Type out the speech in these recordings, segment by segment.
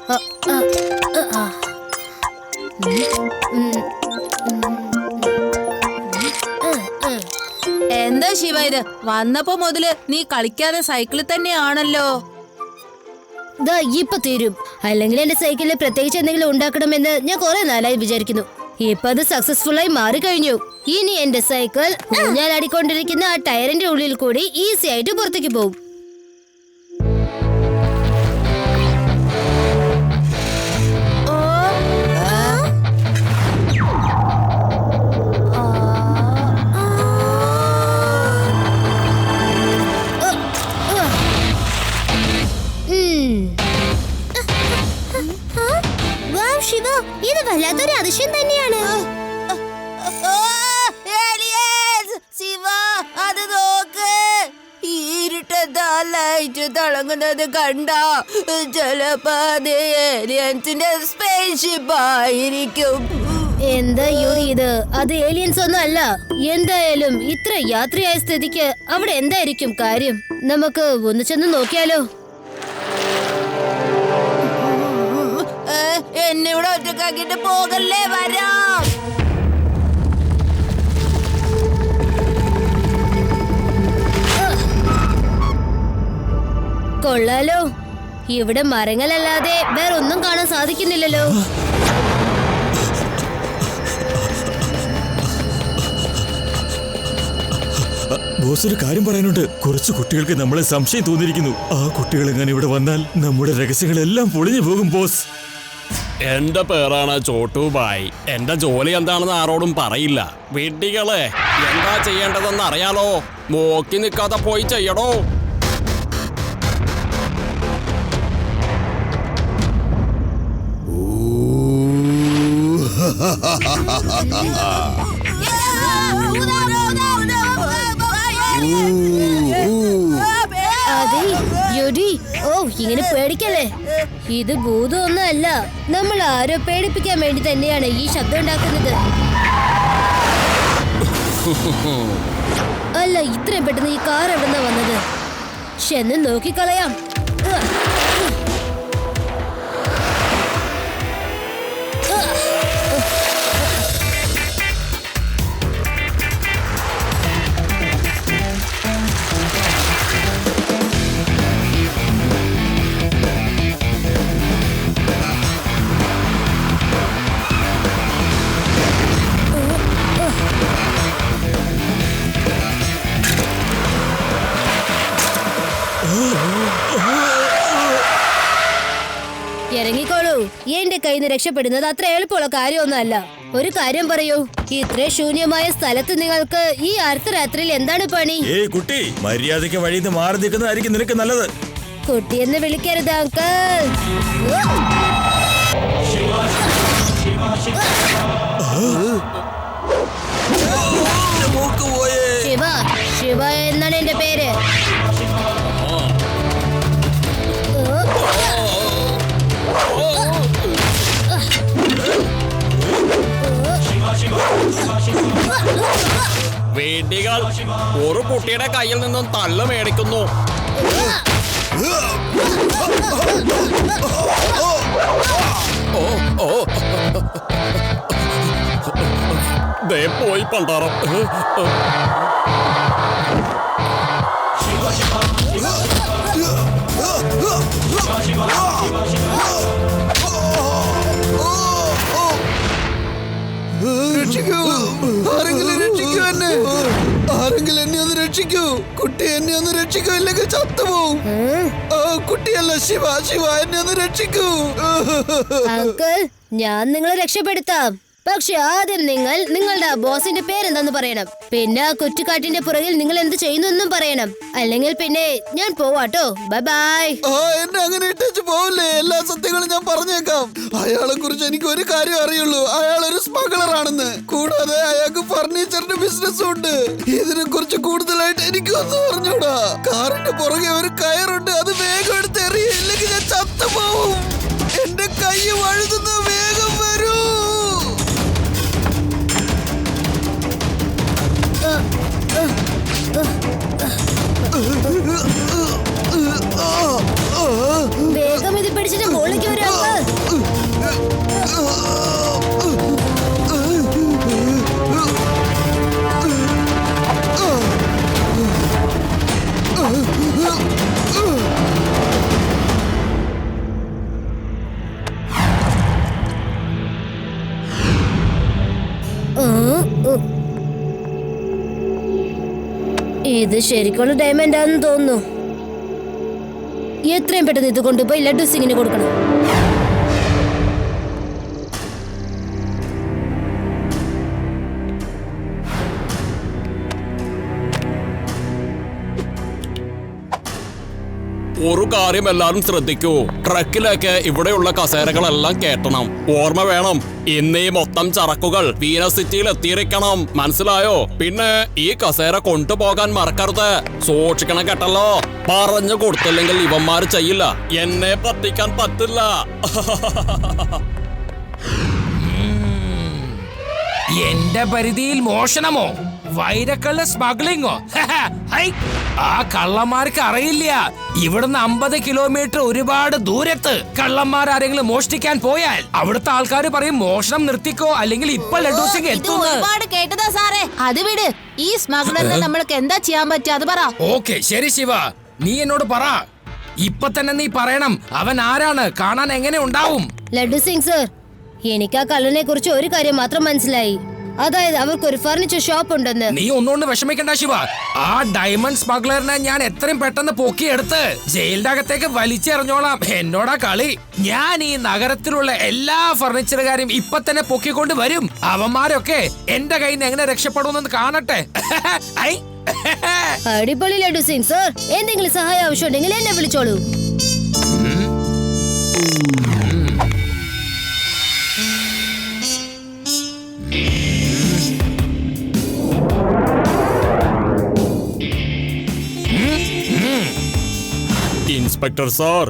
എന്താ ശിവ ഇത്? വന്നപ്പോ മുതല് നീ കളിക്കാതെ സൈക്കിളിൽ തന്നെയാണല്ലോ. ഇപ്പൊ തീരും. അല്ലെങ്കിൽ എന്റെ സൈക്കിളിൽ പ്രത്യേകിച്ച് എന്തെങ്കിലും ഉണ്ടാക്കണമെന്ന് ഞാൻ കുറെ നാളായി വിചാരിക്കുന്നു. ഇപ്പൊ അത് സക്സസ്ഫുൾ ആയി മാറിക്കഴിഞ്ഞു. ഇനി എന്റെ സൈക്കിൾ ഞാൻ അടിക്കൊണ്ടിരിക്കുന്ന ആ ടയറിന്റെ ഉള്ളിൽ കൂടി ഈസി ആയിട്ട് പുറത്തേക്ക് പോകും. ശിവ, ഇത് വല്ലാത്തൊരു അതിശയം തന്നെയാണ്. ശിവ, അത് നോക്ക്. ഇരുട്ടത്താ ലൈറ്റ് തിളങ്ങുന്നത് കണ്ട ചിലപ്പോ അത് ഏലിയൻസിന്റെ സ്പേസ്ഷിപ്പ് ആയിരിക്കും. എന്താ യൂറി ഇത്? അത് ഏലിയൻസ് ഒന്നും അല്ല. എന്തായാലും ഇത്ര യാത്രയായ സ്ഥിതിക്ക് അവിടെ എന്തായിരിക്കും കാര്യം? നമുക്ക് ഒന്ന് ചെന്ന് നോക്കിയാലോ? എന്നെ ഇവിടെ ഒറ്റക്കാക്കിട്ട് പോകല്ലേ, വരാം. കൊള്ളാലോ, ഇവിടെ മരങ്ങളല്ലാതെ വേറൊന്നും കാണാൻ സാധിക്കുന്നില്ലല്ലോ. ബോസ്, ഒരു കാര്യം പറയാനുണ്ട്. കുറച്ച് കുട്ടികൾക്ക് നമ്മളെ സംശയം തോന്നിയിരിക്കുന്നു. ആ കുട്ടികൾ എങ്ങനെ ഇവിടെ വന്നാൽ നമ്മുടെ രഹസ്യങ്ങളെല്ലാം പൊളിഞ്ഞു പോകും ബോസ്. എന്റെ പേരാണ് ചോട്ടുബായ്. എന്റെ ജോലി എന്താണെന്ന് ആരോടും പറയില്ല. വീട്ടികളെ എന്താ ചെയ്യേണ്ടതെന്ന് അറിയാലോ. നോക്കി നിൽക്കാതെ പോയി ചെയ്യണോ. അതെ യുഡി, ഇങ്ങനെ പേടിക്കല്ലേ. ഇത് ഭൂതമൊന്നും അല്ല. നമ്മൾ ആരോ പേടിപ്പിക്കാൻ വേണ്ടി തന്നെയാണ് ഈ ശബ്ദം ഉണ്ടാക്കുന്നത്. അല്ല, ഇത്രയും പെട്ടെന്ന് ഈ കാർ എവിടുന്നാ വന്നത്? ചെന്ന് നോക്കിക്കളയാം. ഇറങ്ങിക്കോളൂ. എന്റെ കയ്യിൽ നിന്ന് രക്ഷപ്പെടുന്നത് അത്ര എളുപ്പമുള്ള കാര്യമൊന്നും അല്ല. ഒരു കാര്യം പറയൂ, ഇത്ര ശൂന്യമായ സ്ഥലത്ത് നിങ്ങൾക്ക് ഈ അർദ്ധരാത്രിയിൽ എന്താണ് പണി? കുട്ടി, മര്യാദയ്ക്ക് വഴിയിൽ നിന്ന് മാറി നിൽക്കുന്നതായിരിക്കും നിനക്ക് നല്ലത്. കുട്ടിയെന്ന് വിളിക്കരുത് അങ്കിൾ. ശിവ, ശിവ എന്നാണ് എന്റെ പേര്. വീട്ടികൾ ഒരു കുട്ടിയുടെ കയ്യിൽ നിന്നും തല്ല് മേടിക്കുന്നു. ദേ പോയി പണ്ടാറം. ആരെങ്കിലും എന്നെ ഒന്ന് രക്ഷിക്കൂ. കുട്ടി എന്നെ ഒന്ന് രക്ഷിക്കൂ, ഇല്ലെങ്കിൽ ചത്തുപോകും. കുട്ടിയല്ല, ശിവ, ശിവ എന്നെ ഒന്ന് രക്ഷിക്കൂ. അങ്കിൾ, ഞാൻ നിങ്ങളെ രക്ഷപ്പെടുത്താം. പക്ഷെ ആദ്യം നിങ്ങൾ നിങ്ങളുടെ ബോസിന്റെ പേരെന്താന്ന് പറയണം. പിന്നെ ആ കുറ്റിക്കാട്ടിന്റെ പുറകിൽ നിങ്ങൾ എന്ത് ചെയ്യുന്നെന്നും പറയണം. അല്ലെങ്കിൽ പിന്നെ ഞാൻ പോവാട്ടോ. Bye bye. എന്നെ അങ്ങനെ ഇട്ടു പോവില്ലേ. എല്ലാ സത്യങ്ങളും ഞാൻ പറഞ്ഞേക്കാം. അയാളെ കുറിച്ച് എനിക്ക് ഒരു കാര്യം അറിയുള്ളൂ. അയാൾ ഒരു സ്മഗ്ലർ ആണെന്ന്. കൂടാതെ അയാൾക്ക് ഫർണിച്ചറിന്റെ ബിസിനസ് ഉണ്ട്. ഇതിനെ കുറിച്ച് കൂടുതലായിട്ട് എനിക്കൊന്നും അറിഞ്ഞൂടാ. കാറിന്റെ പുറകെ ഒരു കയറുണ്ട്. അത് വേഗം എടുത്ത് എറിയും, ഇല്ലെങ്കിൽ ഞാൻ ചത്തുപോവും. എന്റെ കൈ വഴുതുന്ന, വേഗം വരൂ. വേഗം ഇത് പിടിച്ചിട്ട് മുകളിലേക്ക് വരും അങ്കിൾ. ഇത് ശരിക്കുള്ള ഡയമണ്ട് ആണെന്ന് തോന്നുന്നു. എത്രയും പെട്ടെന്ന് ഇത് കൊണ്ടുപോയി ലഡ്ഡു സിംഗിന് കൊടുക്കണം. ഒരു കാര്യം എല്ലാരും ശ്രദ്ധിക്കൂ, ട്രക്കിലേക്ക് ഇവിടെയുള്ള കസേരകളെല്ലാം കേട്ടണം. ഓർമ്മ വേണം, ഇന്ന് ഈ മൊത്തം ചരക്കുകൾ വീനസ് സിറ്റിയിൽ എത്തിയിരിക്കണം, മനസ്സിലായോ? പിന്നെ ഈ കസേര കൊണ്ടുപോകാൻ മറക്കരുത്. സൂക്ഷിക്കണം കേട്ടല്ലോ. പറഞ്ഞു കൊടുത്തില്ലെങ്കിൽ ഇവന്മാര് ചെയ്യില്ല. എന്നെ പറ്റിക്കാൻ പറ്റില്ല. എന്റെ പരിധിയിൽ മോഷണമോ വൈരക്കള്ള സ്മഗ്ലിങ്ങോ? ആ കള്ളന്മാർക്ക് അറിയില്ല, ഇവിടുന്ന് 50 കിലോമീറ്റർ ഒരുപാട് ദൂരത്ത് കള്ളന്മാർ ആരെങ്കിലും മോഷ്ടിക്കാൻ പോയാൽ അവിടുത്തെ ആൾക്കാർ പറയും മോഷണം നിർത്തിക്കോ, അല്ലെങ്കിൽ ഇപ്പൊ ലഡ്ഡു സിംഗ് ഇത് എത്തുന്നു. ഒരുപാട് കേട്ടതാ സാറേ. അത് വിട്. ഈ സ്മഗ്ലറിനെ നമ്മൾക്ക് എന്താ ചെയ്യാൻ പറ്റുക അത് പറ. ഓക്കെ ശരി ശിവ, നീ എന്നോട് പറ. ഇപ്പൊ തന്നെ നീ പറയണം, അവൻ ആരാണ്, കാണാൻ എങ്ങനെ ഉണ്ടാവും? ലഡ്ഡു സിംഗ് സർ, എനിക്ക് ആ കള്ളനെ കുറിച്ച് ഒരു കാര്യം മാത്രം മനസ്സിലായി. അതായത് അവർക്കൊരു ഫർണിച്ചർ ഷോപ്പ് ഉണ്ടെന്ന്. നീ ഒന്നുകൊണ്ട് വിഷമിക്കണ്ട ശിവ. ആ ഡയമണ്ട് സ്മഗ്ലറിനെ ഞാൻ എത്രയും പെട്ടെന്ന് പൊക്കിയെടുത്ത് ജയിലിന്റെ അകത്തേക്ക് വലിച്ചെറിഞ്ഞോളാം. എന്നോടാ കളി. ഞാൻ ഈ നഗരത്തിലുള്ള എല്ലാ ഫർണിച്ചറുകാരും ഇപ്പൊ തന്നെ പൊക്കിക്കൊണ്ട് വരും. അവന്മാരൊക്കെ എന്റെ കയ്യിൽ നിന്ന് എങ്ങനെ രക്ഷപ്പെടുമെന്ന് കാണട്ടെ. ഐ. അടിപൊളി ലഡ്ഡു സിംഗ് സർ. എന്തെങ്കിലും സഹായം ആവശ്യമുണ്ടെങ്കിൽ എന്നെ വിളിച്ചോളൂ. ഇൻസ്പെക്ടർ സാർ,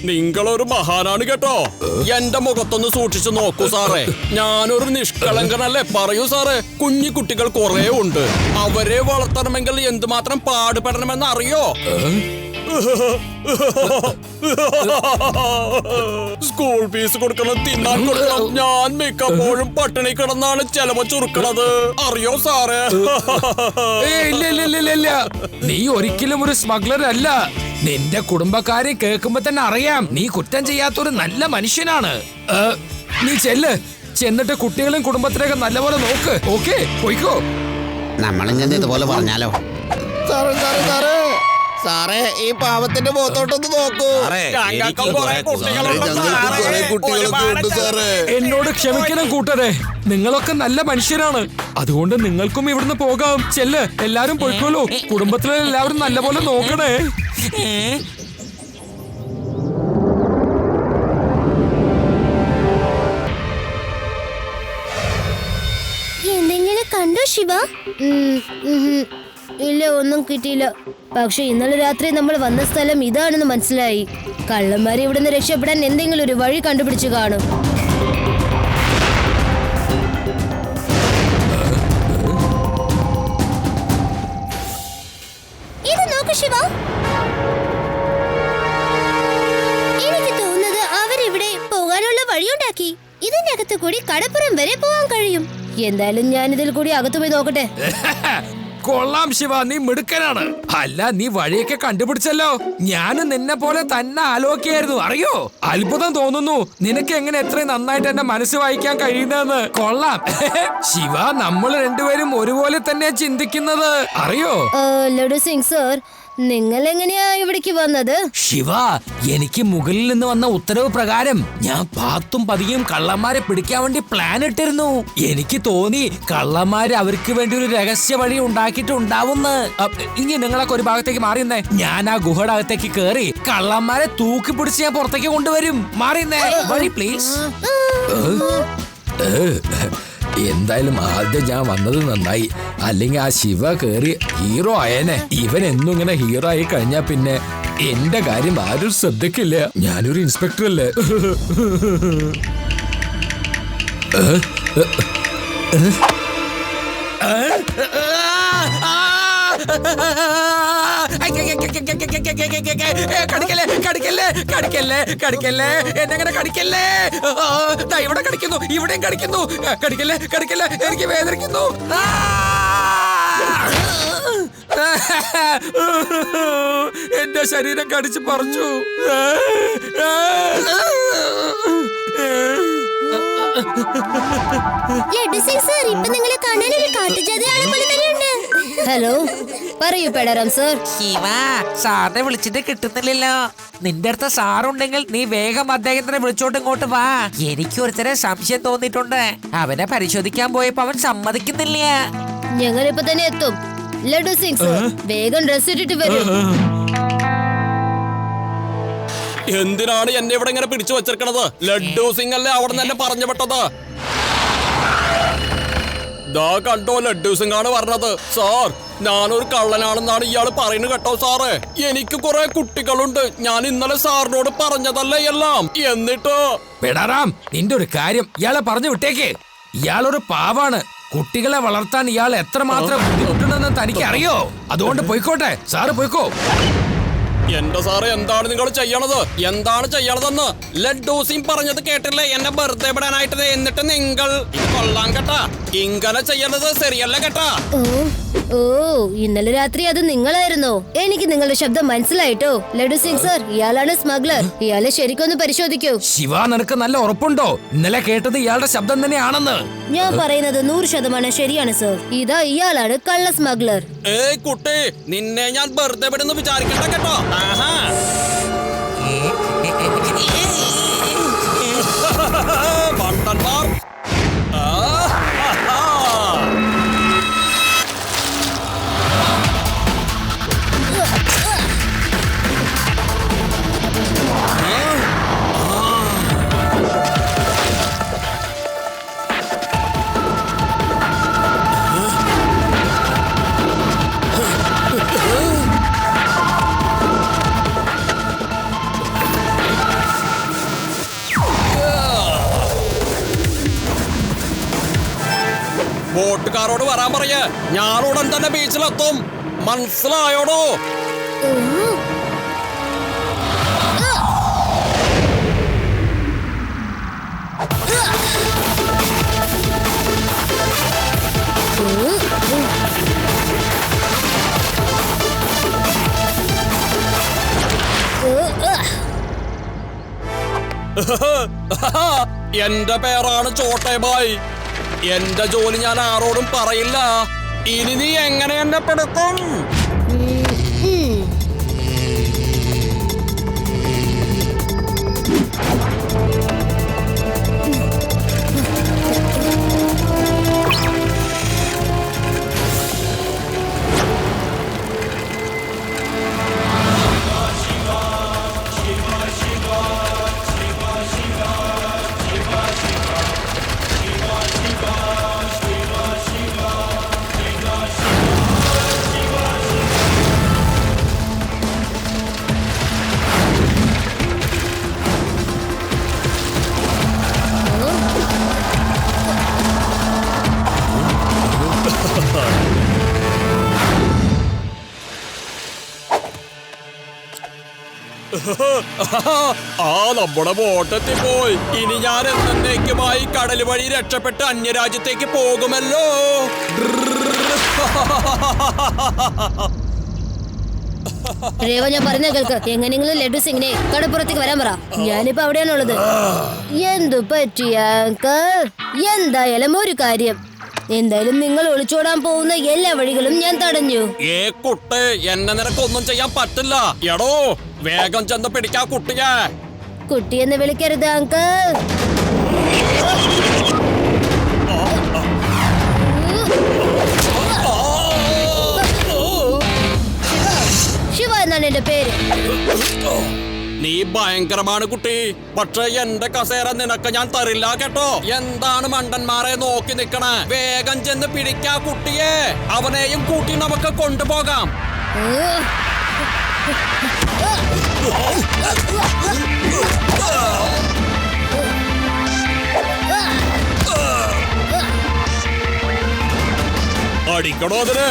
നിങ്ങളൊരു മഹാനാണ് കേട്ടോ. എന്റെ മുഖത്തൊന്ന് സൂക്ഷിച്ചു നോക്കൂ സാറേ. ഞാനൊരു നിഷ്കളങ്കനല്ലേ? പറയൂ സാറേ. കുഞ്ഞു കുട്ടികൾ കുറെ ഉണ്ട്. അവരെ വളർത്തണമെങ്കിൽ എന്തുമാത്രം പാടുപെടണമെന്ന് അറിയോ? സ്കൂൾ ഫീസ് കൊടുക്കണം, തിന്നാൻ കൊടുക്കണം. ഞാൻ മിക്കപ്പോഴും പട്ടിണി കിടന്നാണ് ചെലവ് ചുരുക്കണത്, അറിയോ സാറേ? ഇല്ല, നീ ഒരിക്കലും ഒരു സ്മഗ്ലർ അല്ല. നിന്റെ കുടുംബക്കാരെ കേൾക്കുമ്പോ തന്നെ അറിയാം നീ കുറ്റം ചെയ്യാത്തൊരു നല്ല മനുഷ്യനാണ്. നീ ചെന്നിട്ട് കുട്ടികളും കുടുംബത്തിലേക്ക് നല്ലപോലെ നോക്ക്. ഓക്കെ, പോയിക്കോ. നമ്മളിങ്ങനെ ഇതുപോലെ പറഞ്ഞാലോ? സാറേ സാറേ സാറേ സാറേ, ഈ പാവത്തിന്റെ മുഖത്തോട്ടൊന്ന് നോക്കൂ. കുട്ടികളൊക്കെ ഉണ്ട് സാറേ. എന്നോട് ക്ഷമിക്കണം കൂട്ടരെ, നിങ്ങളൊക്കെ നല്ല മനുഷ്യരാണ്. അതുകൊണ്ട് നിങ്ങൾക്കും ഇവിടുന്ന് പോകാം. എല്ലാരും പോയിക്കോളൂ. കുടുംബത്തിലെ എല്ലാവരും നല്ലപോലെ നോക്കണേ. എന്തെങ്കിലും കണ്ടോ ശിവ? ഇല്ല, ഒന്നും കിട്ടിയില്ല. പക്ഷെ ഇന്നലെ രാത്രി നമ്മൾ വന്ന സ്ഥലം ഇതാണെന്ന് മനസ്സിലായി. കള്ളന്മാരെ ഇവിടുന്ന് രക്ഷപ്പെടാൻ എന്തെങ്കിലും ഒരു വഴി കണ്ടുപിടിച്ചു കാണും. ഇത് നോക്ക് ശിവ, എനിക്ക് തോന്നുന്നത് അവരിവിടെ പോകാനുള്ള വഴിയുണ്ടാക്കി. ഇതിനകത്ത് കൂടി കടപ്പുറം വരെ പോകാൻ കഴിയും. എന്തായാലും ഞാൻ ഇതിൽ കൂടി അകത്തു പോയി നോക്കട്ടെ. കൊള്ളാം ശിവ, നീ മിടുക്കനാണ്. അല്ല, നീ വഴിയൊക്കെ കണ്ടുപിടിച്ചല്ലോ. ഞാനും നിന്നെ പോലെ തന്നെ ആലോചിക്കായിരുന്നു, അറിയോ? അത്ഭുതം തോന്നുന്നു. നിനക്ക് എങ്ങനെ എത്രയും നന്നായിട്ട് എന്റെ മനസ്സ് വായിക്കാൻ കഴിയുന്നതെന്ന്. കൊള്ളാം ശിവ, നമ്മൾ രണ്ടുപേരും ഒരുപോലെ തന്നെ ചിന്തിക്കുന്നത്, അറിയോ? ലഡു സിംഗ് സർ, നിങ്ങൾ എങ്ങനെയാ ഇവിടേക്ക് വന്നത്? ശിവ, എനിക്ക് മുകളിൽ നിന്ന് വന്ന ഉത്തരവ് പ്രകാരം ഞാൻ പാത്തും പതിയും കള്ളന്മാരെ പിടിക്കാൻ വേണ്ടി പ്ലാൻ ഇട്ടിരുന്നു. എനിക്ക് തോന്നി കള്ളന്മാര് അവർക്ക് വേണ്ടി ഒരു രഹസ്യ വഴി ഉണ്ടാക്കിയിട്ടുണ്ടാവുന്ന്. ഇനി നിങ്ങളൊക്കെ ഒരു ഭാഗത്തേക്ക് മാറിയുന്നേ. ഞാൻ ആ ഗുഹയുടെ അകത്തേക്ക് കേറി കള്ളന്മാരെ തൂക്കി പിടിച്ച് ഞാൻ പുറത്തേക്ക് കൊണ്ടുവരും. മാറിയുന്നേ വഴി പ്ലീസ്. എന്തായാലും ആദ്യം ഞാൻ വന്നത് നന്നായി. അല്ലെങ്കിൽ ആ ശിവ കേറി ഹീറോ ആയേനെ. ഇവൻ എന്നും ഇങ്ങനെ ഹീറോ ആയി കഴിഞ്ഞാ പിന്നെ എന്റെ കാര്യം ആരും ശ്രദ്ധിക്കില്ല. ഞാനൊരു ഇൻസ്പെക്ടർ അല്ലേ. കടിക്കല്ലേ കടിക്കല്ലേ കടിക്കല്ലേ കടിക്കല്ലേ എന്നെങ്ങനെ കടിക്കല്ലേ ഇവിടെ കടിക്കുന്നു ഇവിടെയും കടിക്കുന്നു കടിക്കല്ലേ കടിക്കല്ലേ എനിക്ക് വേദനിക്കുന്നു എന്റെ ശരീരം കടിച്ചു പറിച്ചു ഹലോ പറയൂ പെടറാം സർ. ശിവ സാറിനെ വിളിച്ചിട്ട് കിട്ടുന്നില്ലല്ലോ. നിന്റെ അടുത്ത് സാറുണ്ടെങ്കിൽ നീ വേഗം അദ്ദേഹത്തിനെ വിളിച്ചോട്ട് ഇങ്ങോട്ട് വാ. എനിക്ക് ഒരുത്തരെ സംശയം തോന്നിയിട്ടുണ്ട്. അവനെ പരിശോധിക്കാൻ പോയപ്പോ അവൻ സമ്മതിക്കുന്നില്ല. ഞങ്ങൾ ഇപ്പൊ തന്നെ എത്തും. ലഡു സിംഗ് സർ, വേഗം ഡ്രസ് ഇട്ടിട്ട് വരും. എന്തിനാണ് എന്നെ ഇവിടെ ഇങ്ങനെ പിടിച്ചു വെച്ചിരിക്കണത്? ലഡ്ഡു സിംഗ് അല്ലേ അവിടെ തന്നെ പറഞ്ഞു വിട്ടത്? ദാ കണ്ടോ, ലഡ്ഡു സിംഗ് ആണ് പറഞ്ഞത്. സാർ, ഞാനൊരു കള്ളനാണെന്നാണ് ഇയാള് പറയുന്നത് കേട്ടോ സാറേ. എനിക്ക് കുറെ കുട്ടികളുണ്ട്. ഞാൻ ഇന്നലെ സാറിനോട് പറഞ്ഞതല്ലേ എല്ലാം. എന്നിട്ടോ പെടാറാം, നിന്റെ ഒരു കാര്യം ഇയാളെ പറഞ്ഞു വിട്ടേക്ക്. ഇയാളൊരു പാവാണ്. കുട്ടികളെ വളർത്താൻ ഇയാൾ എത്രമാത്രം ബുദ്ധിമുട്ടുണ്ടെന്ന് തനിക്ക് അറിയോ? അതുകൊണ്ട് പോയിക്കോട്ടെ, സാറ് പോയിക്കോ. എന്റെ സാറ്, എന്താണ് നിങ്ങൾ ചെയ്യണത്? എന്താണ് ചെയ്യണതെന്ന് ലഡ്ഡു സിംഗ് പറഞ്ഞത് കേട്ടില്ലേ? എന്നെ വെറുതെ വിടാനായിട്ട്. എന്നിട്ട് നിങ്ങൾ ഇത് കൊള്ളാൻ കേട്ടാ. ഇങ്ങനെ ചെയ്യണത് ശരിയല്ല കേട്ടാ. ഓ, ഇന്നലെ രാത്രി അത് നിങ്ങളായിരുന്നോ? എനിക്ക് നിങ്ങളുടെ ശബ്ദം മനസ്സിലായിട്ടോ. ലഡു സിംഗ് സർ, ഇയാളാണ് സ്മഗ്ലർ. ഇയാളെ ശരിക്കൊന്ന് പരിശോധിക്കൂ. ശിവ, നിനക്ക് നല്ല ഉറപ്പുണ്ടോ ഇന്നലെ കേട്ടത് ഇയാളുടെ ശബ്ദം തന്നെയാണെന്ന്? ഞാൻ പറയുന്നത് 100% ശരിയാണ് സർ. ഇതാ ഇയാളാണ് കള്ള സ്മഗ്ലർ. ഏയ് കുട്ടി, നിന്നെ ഞാൻ വെറുതെ വിടുന്നു വിചാരിക്കണ്ട കേട്ടോ. ആഹാ. മണ്ടന്മാർ. ബോട്ടുകാരോട് വരാൻ പറയ. ഞാനുടൻ തന്നെ ബീച്ചിലെത്തും. മനസ്സിലായോടോ? എന്റെ പേരാണ് ചോട്ടേബായ്. എന്റെ ജോലി ഞാൻ ആരോടും പറയില്ല. ഇനി നീ എങ്ങനെ എന്നെ പെടുത്തും? ആ, നമ്മുടെ ബോട്ടെത്തിപ്പോയി. ഇനി ഞാൻ എന്നേക്കുമായി കടൽ വഴി രക്ഷപ്പെട്ട് അന്യരാജ്യത്തേക്ക് പോകുമല്ലോ. രേവ, ഞാൻ പറഞ്ഞ കേൾക്ക്. എങ്ങനെയെങ്കിലും ലഡു സിംഗിനെ കടപ്പുറത്തേക്ക് വരാൻ പറ. ഞാനിപ്പോ അവിടെയാണുള്ളത്. എന്തു പറ്റിയ എന്തായാലും ഒരു കാര്യം, എന്തായാലും നിങ്ങൾ ഒളിച്ചോടാൻ പോകുന്ന എല്ലാ വഴികളും ഞാൻ തടഞ്ഞു. കുട്ടി, എന്നെ നിനക്കൊന്നും ചെയ്യാൻ പറ്റില്ല. എടോ, വേഗം ചെന്ന് പിടിക്കാ കുട്ടിയെ. കുട്ടിയെന്ന് വിളിക്കരുത് അങ്കിൾ. ശിവ എന്നാണ് എന്റെ പേര്. നീ ഭയങ്കരമാണ് കുട്ടി. പക്ഷെ എന്റെ കസേര നിനക്ക് ഞാൻ തരില്ല കേട്ടോ. എന്താണ് മണ്ടന്മാരെ നോക്കി നിക്കണേ? വേഗം ചെന്ന് പിടിക്കാ കുട്ടിയെ. അവനെയും കൂട്ടി നമുക്ക് കൊണ്ടുപോകാം. അടിക്കണോ അതിന്?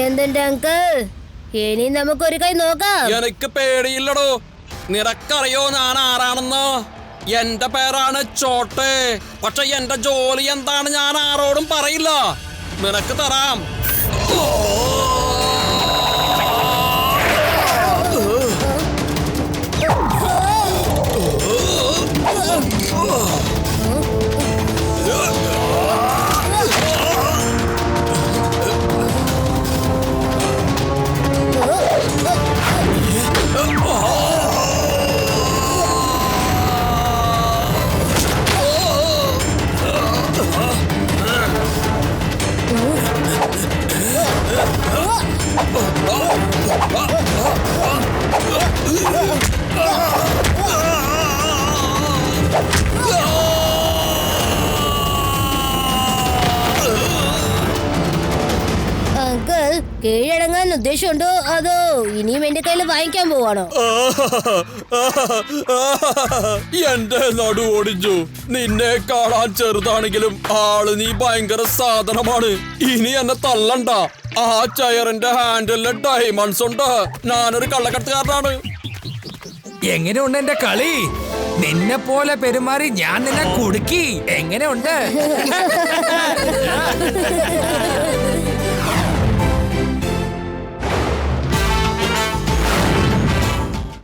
എന്തുണ്ട് അങ്കിൾ? ഇനി നമുക്കൊരു കൈ നോക്കാം. എനിക്ക് പേടിയില്ലടോ. നിനക്കറിയോ ഞാൻ ആരാണെന്ന്? എന്റെ പേരാണ് ചോട്ടെ. പക്ഷെ എന്റെ ജോലി എന്താണ് ഞാൻ ആരോടും പറയില്ല. നിനക്ക് തരാം. അങ്കിൾ, കീഴടങ്ങാൻ ഉദ്ദേശമുണ്ടോ അതോ ഇനിയും എന്റെ കയ്യിൽ വാങ്ങിക്കാൻ പോവാണോ? എന്റെ നടു ഓടിച്ചു. നിന്നെ കാണാൻ ചെറുതാണെങ്കിലും ആള് നീ ഭയങ്കര സാധനമാണ്. ഇനി എന്നെ തള്ളണ്ട. ആ ചെയറിന്റെ ഹാൻഡിലെ ഡയമണ്ട്സ് ഉണ്ട്. ഞാനൊരു കള്ളക്കടത്തുകാരനാണ്. എങ്ങനെയുണ്ട് എന്റെ കളി? നിന്നെ പോലെ പെരുമാറി ഞാൻ നിന്നെ കുടുക്കി. എങ്ങനെയുണ്ട്?